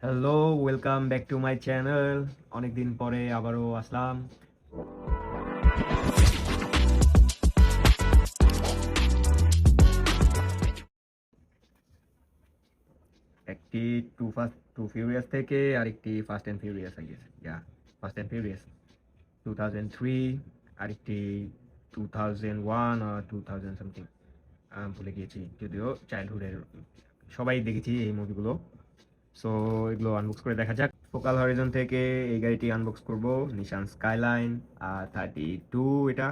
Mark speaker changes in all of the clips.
Speaker 1: Hello, welcome back to my channel. অনেকদিন পরে আবারও আসলাম। একটি টু ফিউরিয়াস থেকে আরেকটি fast and furious I guess. Fast and furious 2003, আরেকটি 2001 আর 2000 সামথিং, ভুলে গিয়েছি। যদিও চাইল্ডহুডের সবাই দেখেছি এই মুভিগুলো। সো এগুলো আনবক্স করে দেখা যাক। ফোকাল হরিজন থেকে এই গাড়িটি আনবক্স করব, নিশান স্কাইলাইন R32। এটা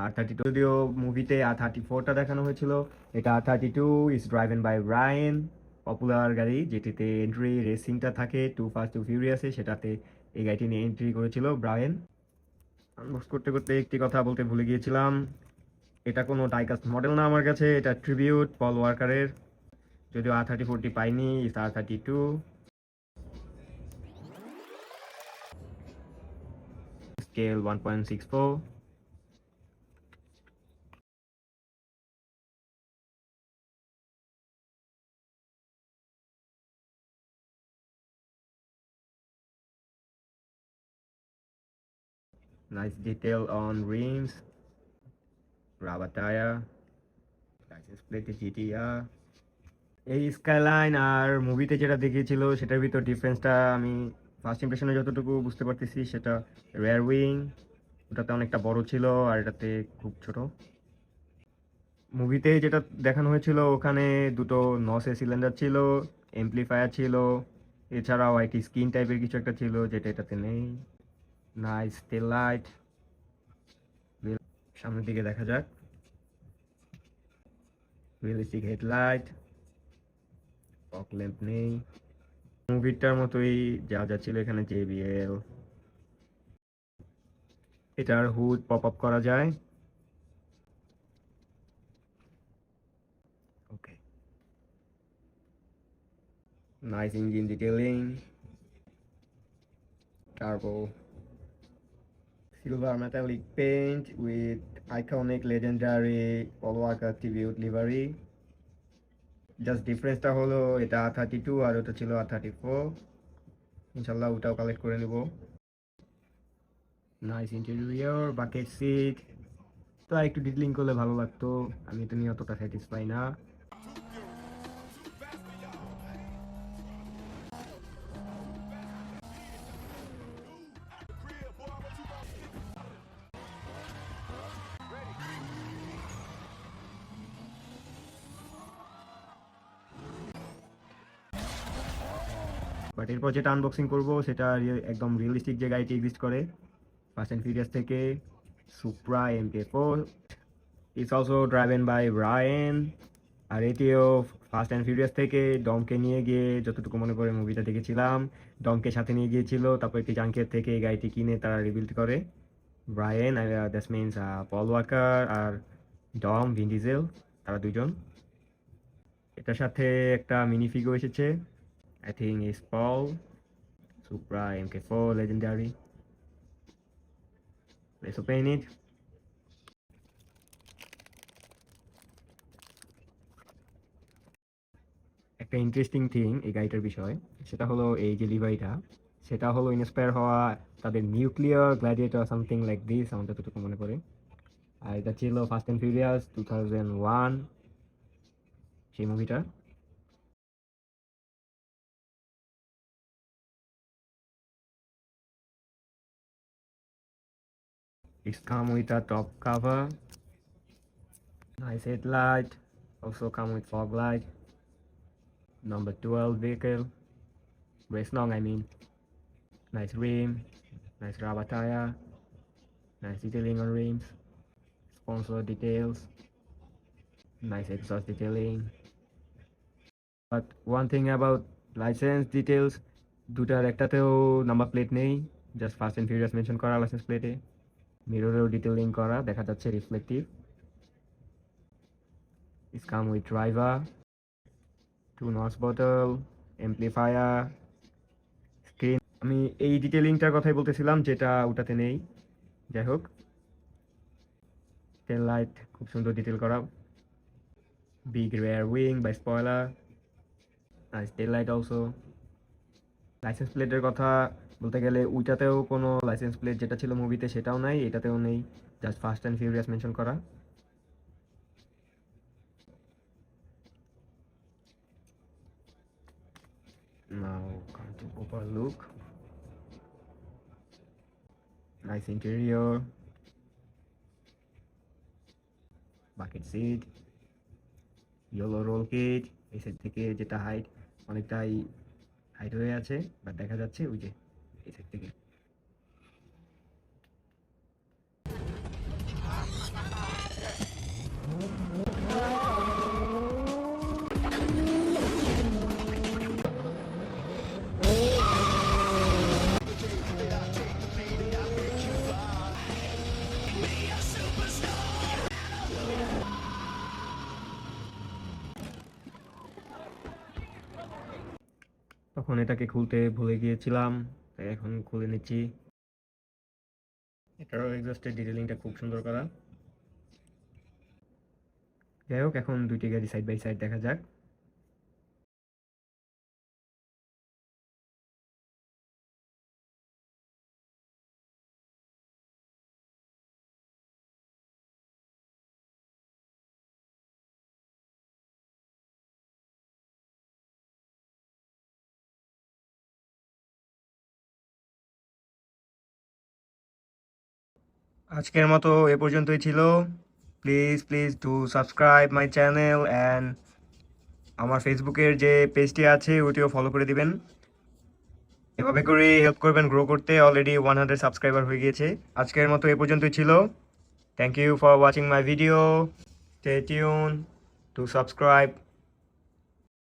Speaker 1: R32, যদিও মুভিতে R34টা দেখানো হয়েছিল। এটা R32 is driven by Brian, popular গাড়ি যেটিতে এন্ট্রি রেসিংটা থাকে টু ফাস্ট টু ফিউরিয়াসে, সেটাতে এই গাড়িটি নিয়ে এন্ট্রি করেছিল ব্রায়েন। আনবক্স করতে করতে একটি কথা বলতে ভুলে গিয়েছিলাম, এটা কোনো ডাইকাস্ট মডেল না আমার কাছে, এটা ট্রিবিউট পল ওয়াকারের। যদিও R34টি পাইনি, ইস R32 scale 1.64। Nice detail on rims, rubber tire, license plate GTR। এই স্কাইলাইন আর মুভিতে যেটা দেখিয়েছিল সেটার ভিতর ডিফারেন্সটা আমি ফার্স্ট ইমপ্রেশনে যতটুকু বুঝতে পারতেছি, সেটা রেয়ার উইং ওটাতে অনেকটা বড় ছিল আর এটাতে খুব ছোট। মুভিতে যেটা দেখানো হয়েছিল ওখানে দুটো নসে সিলিন্ডার ছিল, এমপ্লিফায়ার ছিল, এছাড়াও একটি স্কিন টাইপের কিছু একটা ছিল যেটা এটাতে নেই। নাইস টেল লাইট, সামনের দিকে দেখা যাক। রিয়েলিস্টিক হেডলাইট, ফগ ল্যাম্প নেই। মুভিটার মতোই যা যা ছিল এখানে। JBL, এটার হুড পপ আপ করা যায়। Okay, nice engine detailing, turbo, silver metallic paint with iconic legendary Paul Walker tribute livery। Just ডিফারেন্সটা হলো এটা R32 আর ওটা ছিল R34। ইনশাল্লাহ ওটাও কালেক্ট করে নেব। নাইস ইন্টেরিয়র, বাকেট সিট, তো একটু ডিটেলিং করলে ভালো লাগতো, আমি এটা নিয়ে অতটা স্যাটিসফাই না। বাট এরপর যেটা আনবক্সিং করবো সেটা একদম রিয়েলিস্টিক যে গাড়িটি এক্সিস্ট করে ফাস্ট অ্যান্ড ফিউরিয়াস থেকে, সুপ্রা MK4। It's also driven by Brian. আর এটিও ফাস্ট অ্যান্ড ফিউরিয়াস থেকে ডমকে নিয়ে গিয়ে, যতটুকু মনে করে মুভিটা দেখেছিলাম, ডমকে সাথে নিয়ে গিয়েছিল। তারপর একটি জাঙ্কের থেকে এই গাড়িটি কিনে তারা রিবিল্ড করে Brian, that's means Paul Walker আর ডম ভিন ডিজেল, তারা দুজন। এটার সাথে একটা মিনি ফিগো এসেছে, I think is Paul. Supra MK4 legendary, let's open it। একটা ইন্টারেস্টিং থিং এই গাড়িটার বিষয়, সেটা হলো এই যে লিভারিটা, সেটা হলো ইন্সপায়ার হওয়া তাদের nuclear gladiator something like this, আমার যতটুকু মনে পড়ে। আর এটা ছিল ফাস্ট অ্যান্ড ফিউরিয়াস 2001 সেই মুভিটা। It's come with a top cover, nice headlight, also come with fog light, number 12 vehicle, race long I mean. Nice rim, nice rubber tire, nice detailing on rims, sponsor details, nice exhaust detailing। But one thing about license details, দুটার একটাতেও number plate নেই, just fast and furious mention করা license প্লেটে। মিররেও detailing করা দেখা যাচ্ছে, reflective. It's come with driver, two nuts bottle, amplifier, screen. আমি এই ডিটেলিংটার কথাই বলতেছিলাম যেটা ওটাতে নেই। যাই হোক, টেল লাইট খুব সুন্দর ডিটেল করা, big rear wing by spoiler, nice tail light also, license প্লেটের কথা বলতে গেলে ওইটাতেও কোনো লাইসেন্স প্লেট যেটা ছিল মুভিতে সেটাও নাই, এটাতেও নেই, just fast and furious mention করা। Now come to proper look. Nice interior, bucket seat, yellow roll cage। এই সাইড থেকে যেটা হাইট অনেকটাই হাইট হয়ে আছে, বাট দেখা যাচ্ছে ওই যে এই সাইড থেকে। তখন এটাকে খুলতে ভুলে গিয়েছিলাম, তাই এখন খুলে নিচ্ছি। এটারও এক্সস্টের ডিটেলিংটা খুব সুন্দর করা। যাই হোক, এখন দুইটি গাড়ি সাইড বাই সাইড দেখা যাক। আজকের মতো এ পর্যন্তই ছিল। Please please do subscribe my channel and আমার ফেসবুকের যে পেজটি আছে ওটিও ফলো করে দিবেন। এভাবে করে হেল্প করবেন গ্রো করতে। অলরেডি 100 সাবস্ক্রাইবার হয়ে গিয়েছে। আজকের মতো এ পর্যন্তই ছিল। Thank you for watching my video. Stay tune to subscribe.